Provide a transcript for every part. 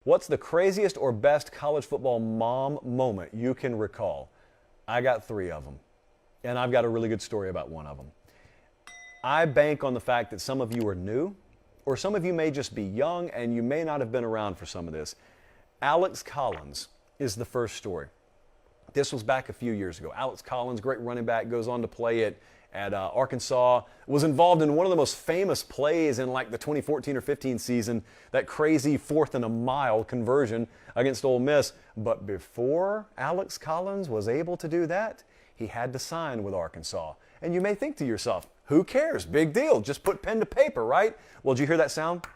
What's the craziest or best college football mom moment you can recall? I got 3 of them, and I've got a really good story about one of them. I bank on the fact that some of you are new, or some of you may just be young and you may not have been around for some of this. Alex Collins is the first story. This was back a few years ago. Alex Collins, great running back, goes on to play at Arkansas, was involved in one of the most famous plays in like the 2014 or 15 season, that crazy 4th and a mile conversion against Ole Miss. But before Alex Collins was able to do that, he had to sign with Arkansas. And you may think to yourself, who cares? Big deal. Just put pen to paper, right? Well, did you hear that sound?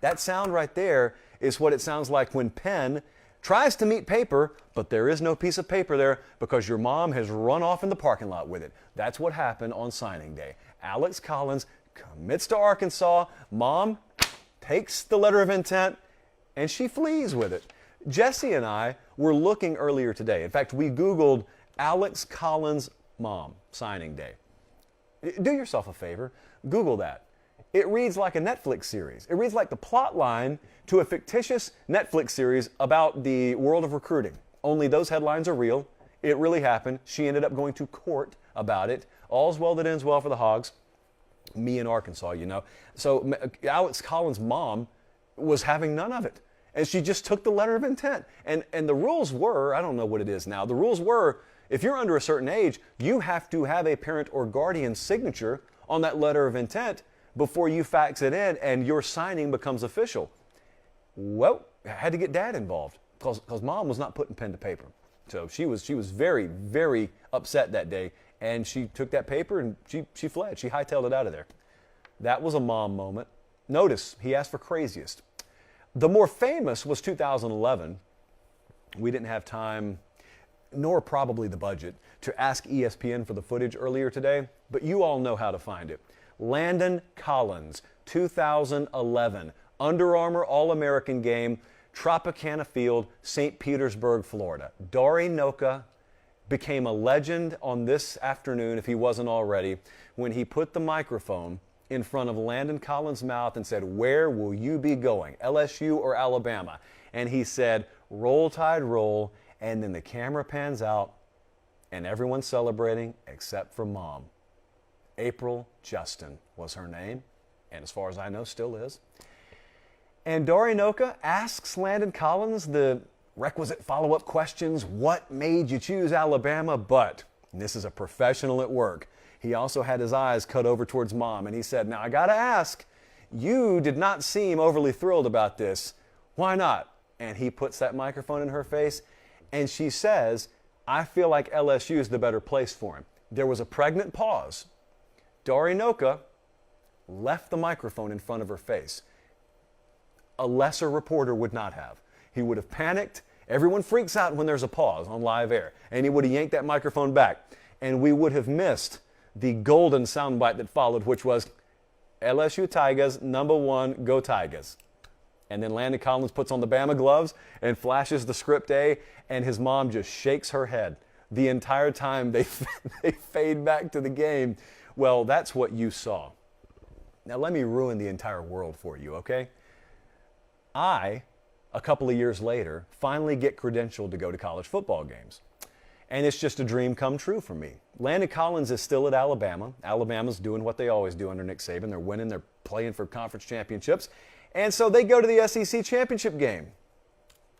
That sound right there is what it sounds like when pen tries to meet paper, but there is no piece of paper there because your mom has run off in the parking lot with it. That's what happened on signing day. Alex Collins commits to Arkansas. Mom takes the letter of intent, and she flees with it. Jesse and I were looking earlier today. In fact, we Googled Alex Collins' mom signing day. Do yourself a favor. Google that. It reads like a Netflix series. It reads like the plot line to a fictitious Netflix series about the world of recruiting. Only those headlines are real. It really happened. She ended up going to court about it. All's well that ends well for the Hogs. Me in Arkansas, you know. So Alex Collins' mom was having none of it. And she just took the letter of intent. And the rules were, I don't know what it is now, the rules were, if you're under a certain age, you have to have a parent or guardian signature on that letter of intent before you fax it in and your signing becomes official. Well, I had to get dad involved because mom was not putting pen to paper. So she was very, very upset that day, and she took that paper and she fled. She hightailed it out of there. That was a mom moment. Notice, he asked for craziest. The more famous was 2011. We didn't have time, nor probably the budget, to ask ESPN for the footage earlier today, but you all know how to find it. Landon Collins, 2011, Under Armour All-American game, Tropicana Field, St. Petersburg, Florida. Dari Noka became a legend on this afternoon, if he wasn't already, when he put the microphone in front of Landon Collins' mouth and said, "Where will you be going, LSU or Alabama?" And he said, "Roll Tide, roll," and then the camera pans out, and everyone's celebrating except for mom. April Justin was her name, and as far as I know, still is. And Dari Noka asks Landon Collins the requisite follow-up questions. What made you choose Alabama? But, and this is a professional at work, he also had his eyes cut over towards mom, and he said, "Now I gotta ask, you did not seem overly thrilled about this. Why not?" And he puts that microphone in her face, and she says, "I feel like LSU is the better place for him." There was a pregnant pause. Dari Noka left the microphone in front of her face. A lesser reporter would not have. He would have panicked. Everyone freaks out when there's a pause on live air. And he would have yanked that microphone back. And we would have missed the golden soundbite that followed, which was, "LSU Tigers, #1, go Tigers." And then Landon Collins puts on the Bama gloves and flashes the script A, and his mom just shakes her head. The entire time they fade back to the game. Well, that's what you saw. Now let me ruin the entire world for you, okay? I, a couple of years later, finally get credentialed to go to college football games. And it's just a dream come true for me. Landon Collins is still at Alabama. Alabama's doing what they always do under Nick Saban. They're winning, they're playing for conference championships. And so they go to the SEC championship game.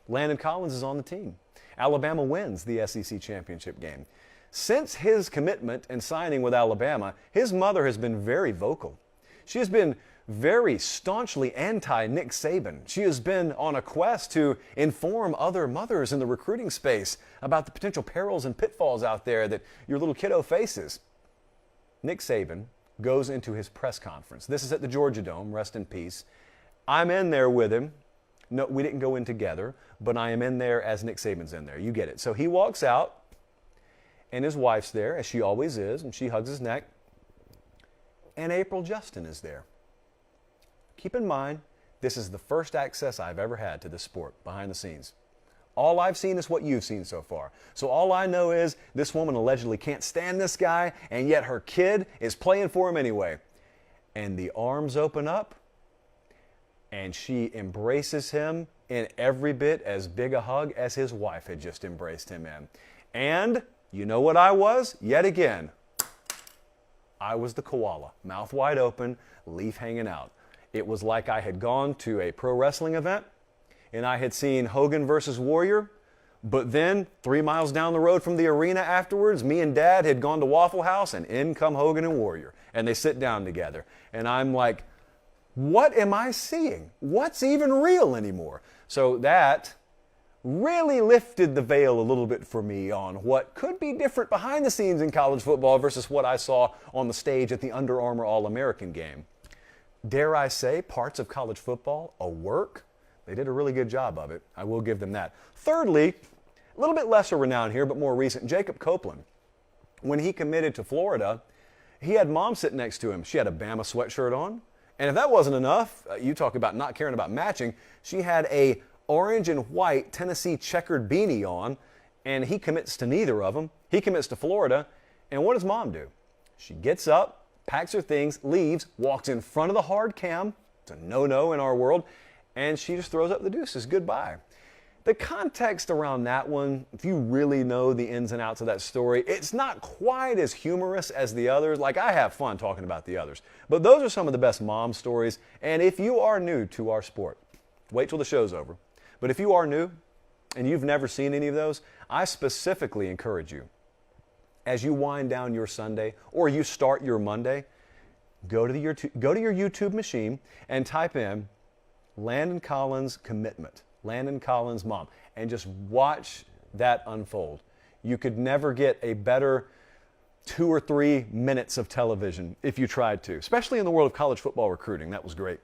Landon Collins is on the team. Alabama wins the SEC championship game. Since his commitment and signing with Alabama, his mother has been very vocal. She has been very staunchly anti-Nick Saban. She has been on a quest to inform other mothers in the recruiting space about the potential perils and pitfalls out there that your little kiddo faces. Nick Saban goes into his press conference. This is at the Georgia Dome, rest in peace. I'm in there with him. No, we didn't go in together, but I am in there as Nick Saban's in there. You get it. So he walks out, and his wife's there, as she always is, and she hugs his neck. And April Justin is there. Keep in mind, this is the first access I've ever had to this sport, behind the scenes. All I've seen is what you've seen so far. So all I know is this woman allegedly can't stand this guy, and yet her kid is playing for him anyway. And the arms open up, and she embraces him, in every bit as big a hug as his wife had just embraced him in. And you know what I was? Yet again, I was the koala, mouth wide open, leaf hanging out. It was like I had gone to a pro wrestling event and I had seen Hogan versus Warrior, but then 3 miles down the road from the arena afterwards, me and Dad had gone to Waffle House and in come Hogan and Warrior. And they sit down together. And I'm like, what am I seeing? What's even real anymore? So that really lifted the veil a little bit for me on what could be different behind the scenes in college football versus what I saw on the stage at the Under Armour All-American game. Dare I say, parts of college football, a work? They did a really good job of it. I will give them that. Thirdly, a little bit lesser renown here, but more recent, Jacob Copeland. When he committed to Florida, he had Mom sitting next to him. She had a Bama sweatshirt on. And if that wasn't enough, you talk about not caring about matching, she had a orange and white Tennessee checkered beanie on, and he commits to neither of them. He commits to Florida, and what does Mom do? She gets up, packs her things, leaves, walks in front of the hard cam. It's a no-no in our world, and she just throws up the deuces. Goodbye. The context around that one, if you really know the ins and outs of that story, it's not quite as humorous as the others. Like, I have fun talking about the others. But those are some of the best mom stories. And if you are new to our sport, wait till the show's over. But if you are new and you've never seen any of those, I specifically encourage you, as you wind down your Sunday or you start your Monday, go to your YouTube machine and type in Landon Collins commitment, Landon Collins mom, and just watch that unfold. You could never get a better 2 or 3 minutes of television if you tried to, especially in the world of college football recruiting. That was great.